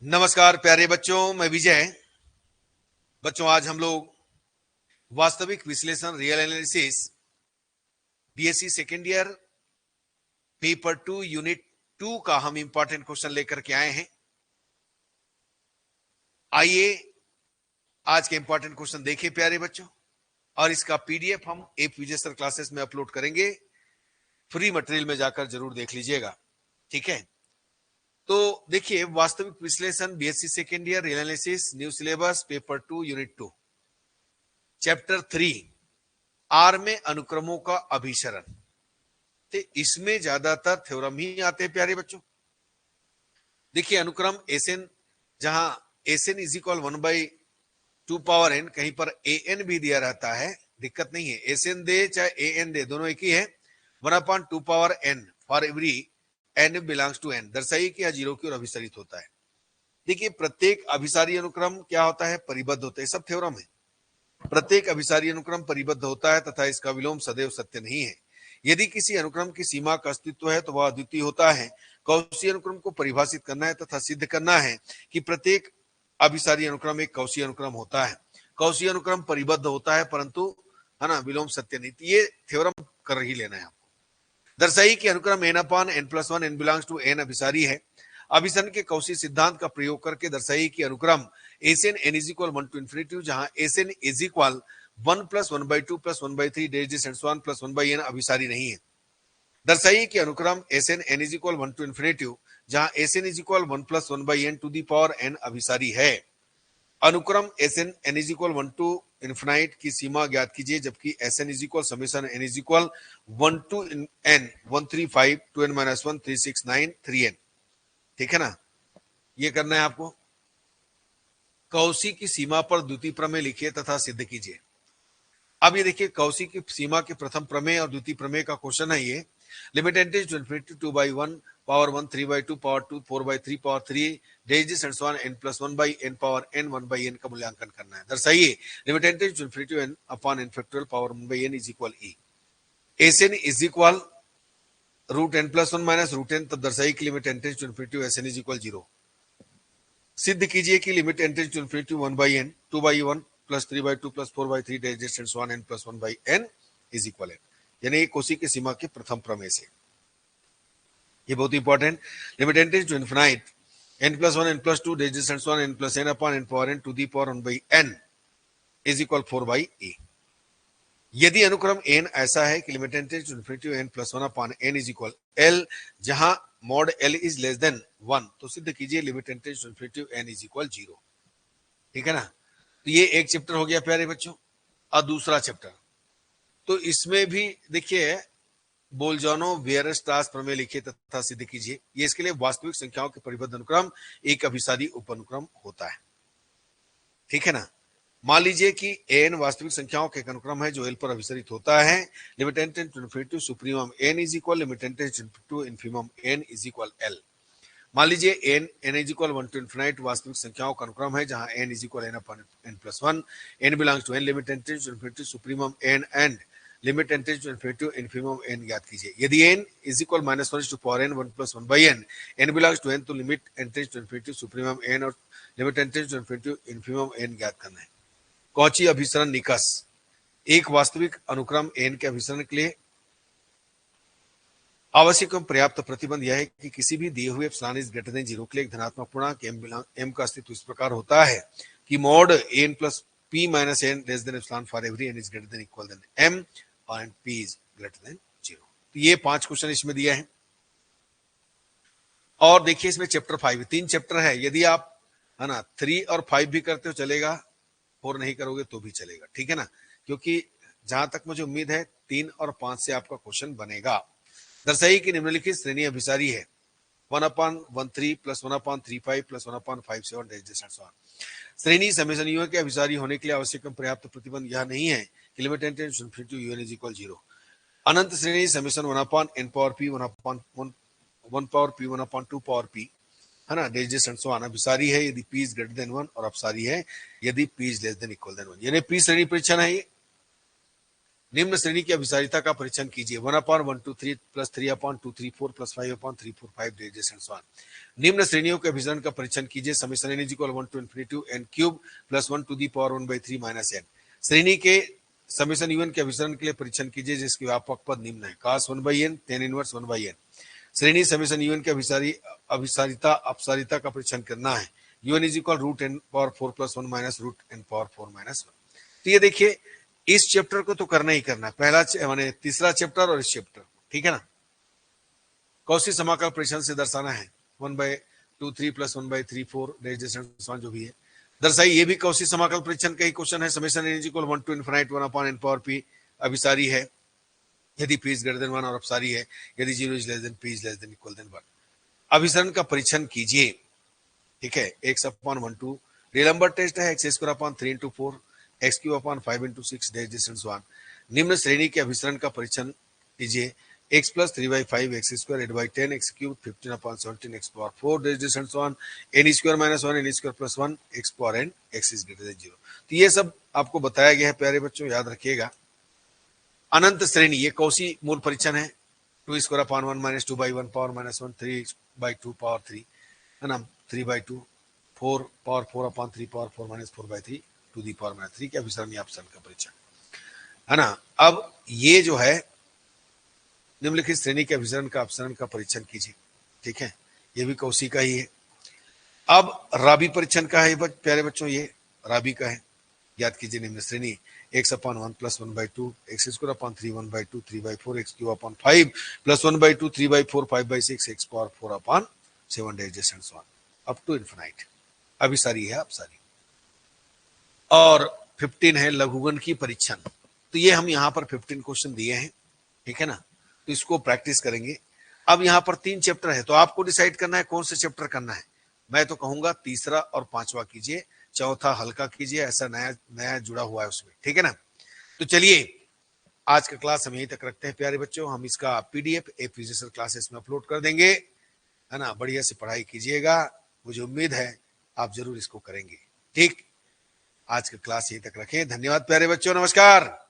नमस्कार प्यारे बच्चों, मैं विजय। बच्चों, आज हम लोग वास्तविक विश्लेषण real analysis BSc second year paper 2 unit 2 का हम इंपॉर्टेंट क्वेश्चन लेकर के आए हैं। आइए आज के इंपॉर्टेंट क्वेश्चन देखें प्यारे बच्चों, और इसका पीडीएफ हम एप विजय सर क्लासेस में अपलोड करेंगे। फ्री मटेरियल में जाकर जरूर देख लीजिएगा, ठीक है। तो देखिए, वास्तविक विश्लेषण BSc second year real analysis new syllabus paper 2 unit 2 chapter 3 R में अनुक्रमों का अभिसरण। तो इसमें ज्यादातर थ्योरम ही आते हैं प्यारे बच्चों। देखिए, अनुक्रम एसएन, जहां SN is equal 1/2 power N, कहीं पर एएन भी दिया रहता है, दिक्कत नहीं है। एसएन दे चाहे एएन दे, दोनों एक ही है। 1/2 power n for every n belongs to N, दर्शाइए कि यह जीरो की ओर अभिसरित होता है। देखिए, प्रत्येक अभिसारी अनुक्रम क्या होता है? परिबद्ध होता है। सब थ्योरम है। प्रत्येक अभिसारी अनुक्रम परिबद्ध होता है तथा इसका विलोम सदैव सत्य नहीं है। यदि किसी अनुक्रम की सीमा का अस्तित्व है तो वह अद्वितीय होता है। कौशी अनुक्रम को परिभाषित करना है तथा सिद्ध करना है कि प्रत्येक अभिसारी अनुक्रम एक कौशी अनुक्रम होता है। कौशी अनुक्रम परिबद्ध होता है परंतु, है ना, विलोम सत्य नहीं। ये थ्योरम कर ही लेना है आपको। दर्शाइए कि अनुक्रम n upon n plus one n belongs to n अभिसारी है। अभिसरण के कौशी सिद्धांत का प्रयोग करके दर्शाइए कि अनुक्रम s n n is equal 1 to infinity, जहां SN is equal 1 plus 1/2 plus 1/3 डेज and so on plus 1/n अभिसारी नहीं है। दर्शाइए कि अनुक्रम s n n is equal 1 to infinity, जहां SN is equal 1 plus 1/n to the power n अभिसारी है। अनुक्रम s n n is equal 1 to infinite की सीमा ज्ञात कीजिए, जबकि s n is equal summation n is equal 1 to n 135 2n minus 1 369 3n, ठीक है ना। ये करना है आपको। कौशी की सीमा पर द्वितीय प्रमेय लिखिए तथा सिद्ध कीजिए। अब ये देखिए, कौशी की सीमा के प्रथम प्रमेय और द्वितीय प्रमेय का क्वेश्चन है ये। Limit n tends to infinity 2/1 power 1 3/2 power 2 4/3 power 3 डेज and so on n plus 1/n power n 1/n का मूल्यांकन करना है। दर्शाइए limit n tends to infinity n upon n factorial power 1/n is equal e। S N is equal root n plus 1 minus root n, तब दर्शाइए कि limit n tends to infinity S N is equal 0। सिद्ध कीजिए कि limit n tends to infinity 1/n 2/1 plus 3/2 plus 4/3 days and so on n plus 1/n is equal n, यानी Cauchy की सीमा के प्रथम प्रमेय से। ये बहुत important. Limit n tends to infinite n plus 1 n plus 2 days and so on n plus n upon n power n to the power 1/n is equal 4/a। यदि अनुक्रम n ऐसा है कि limit n tends to infinity n plus 1 upon n is equal l, जहां mod l is less than 1, तो सिद्ध कीजिए limit n tends to infinity n is equal 0, ठीक है ना। तो ये एक चैप्टर हो गया प्यारे बच्चों। और दूसरा चैप्टर, तो इसमें भी देखिए, बोलजानो वेयरस्ट्रास प्रमेय लिखिए तथा सिद्ध कीजिए। ये इसके लिए वास्तविक संख्याओं के परिबद्ध अनुक्रम एक अभिसारी उपअनुक्रम होता है, ठीक है ना। मान लीजिए कि n वास्तविक संख्याओं का एक अनुक्रम है जो l पर अभिसरित होता है। Limit n tends to infinity supremum n is equal limit n tends to infimum n is equal l। मान लीजिए n is equal 1 to infinite वास्तविक संख्याओं का अनुक्रम है, जहां n is equal n upon n plus 1, n belongs to n, limit n tends to infinity supremum n and limit n tends to infinity infimum n ज्ञात कीजिए। यदि n is equal minus 1 to power n 1 plus 1/n, n belongs to n, तो limit n tends to infinity supremum n और limit n tends to infinity infimum n ज्ञात करना है। Cauchy अभिसरण निकष। एक वास्तविक अनुक्रम n के अभिसरण के लिए आवश्यक एवं पर्याप्त प्रतिबंध यह है कि किसी भी दिए हुए एप्सिलॉन इज ग्रेटर देन 0 के लिए एक धनात्मक पूर्णांक m का अस्तित्व इस प्रकार होता है कि mod n plus p minus n less than epsilon for every n is greater than equal than m और p इज ग्रेटर देन 0। तो ये 5 क्वेश्चन इसमें दिया है। और देखिए, इसमें चैप्टर 5, 3 चैप्टर है। यदि आप, है ना, 3 और 5 भी करते हो चलेगा, 4 नहीं करोगे तो भी चलेगा, ठीक है ना। क्योंकि जहां तक मुझे उम्मीद है 3 और 5 से आपका क्वेश्चन बनेगा। दर्शाइए कि निम्नलिखित श्रेणी अभिसारी है। 1/13 plus 1/35 plus 1/57 days and so on. श्रेणी समेशन u के अभिसारी होने के लिए आवश्यक एवं पर्याप्त प्रतिबंध यह नहीं है कि limit n tends to infinity un is equal 0। अनंत श्रेणी summation 1/n power p 1 power p 1/2 power p, है ना, डेज एंड सो ऑन अभिसारी है यदि p इज ग्रेटर देन 1 और अपसारी है यदि p is less than equal than 1, यानी p श्रेणी परीक्षण है ये। निम्न श्रेणी की अभिसारिता का परीक्षण कीजिए 1/123 प्लस 3/234 प्लस 5/345 जैसे सवाल। निम्न श्रेणियों के अभिसरण का परीक्षण कीजिए summation n equal 1 to infinity n cube plus 1 to the power 1/3 minus n। श्रेणी के समेशन un के अभिसरण के लिए परीक्षण कीजिए जिसकी व्यापक पद निम्न है cos 1/n tan inverse 1/n। श्रेणी समेशन un के अभिसारिता अपसारिता का परीक्षण करना है un is equal root n power 4 plus 1 minus root n power 4 minus 1। तो ये देखिए इस चैप्टर को तो करना ही करना है, पहला माने तीसरा चैप्टर और इस चैप्टर, ठीक है ना। कौशी समाकल परीक्षण से दर्शाना है 1/2 प्लस 1/3 जो भी है दर्शाई। ये भी कौशी समाकल परीक्षण का ही क्वेश्चन है। Summation n equal 1 to infinite 1/n power p अभिसारी है यदि p इज ग्रेटर देन 1 और अपसारी है यदि 0 is less than p is less than equal than 1। अभिसरण का परीक्षण कीजिए, ठीक है। x/1 रियल नंबर टेस्ट है x² 3 into 4 x³ 5 into 6 1। निम्न श्रेणी के अभिसरण का परीक्षण कीजिए x plus 3/5 x square 8/10 x cube 15/17 x power 4 n square minus 1 n square plus 1 x power n x is greater than 0। तो ये सब आपको बताया गया है प्यारे बच्चों, याद रखिएगा। अनंत श्रेणी ये कौशी मूल परीक्षण है 2² 1 - 2/1 power -1 3/2 power 3 है ना 3/2 4 power 4/3 power 4 -4/3 to the power -3 के अभिसरण या अपसरण का परीक्षण है ना। अब ये जो है निम्नलिखित श्रेणी के अभिसरण का अपसरण का परीक्षण कीजिए, ठीक है। ये भी कौशी का ही है। अब राबी परीक्षण का है प्यारे बच्चों, ये राबी का है। याद कीजिए निम्न श्रेणी x/1 + 1/2 x² 3 1/2 3/4 x³ 5 + 1/2 3/4 5/6 x power 4/7 up to infinite अभिसारी है अपसारी। और 15 है लघुगण की परीक्षण। तो ये हम यहाँ पर 15 क्वेश्चन दिए हैं, ठीक है ना। तो इसको प्रैक्टिस करेंगे। अब यहाँ पर 3 चैप्टर है तो आपको डिसाइड करना है कौन से चैप्टर करना है। मैं तो कहूंगा तीसरा और 5वां कीजिए, चौथा हल्का कीजिए, ऐसा नया जुड़ा हुआ है उसमें, ठीक है ना। तो चलिए आज का क्लास हम यहीं तक रखते हैं प्यारे बच्चों। हम इसका पीडीएफ एपीजेसर क्लासेस में अपलोड कर देंगे, है ना। बढ़िया से पढ़ाई कीजिएगा, मुझे उम्मीद है आप जरूर इसको करेंगे, ठीक। आज का क्लास यहीं तक रखें। धन्यवाद प्यारे बच्चों, नमस्कार।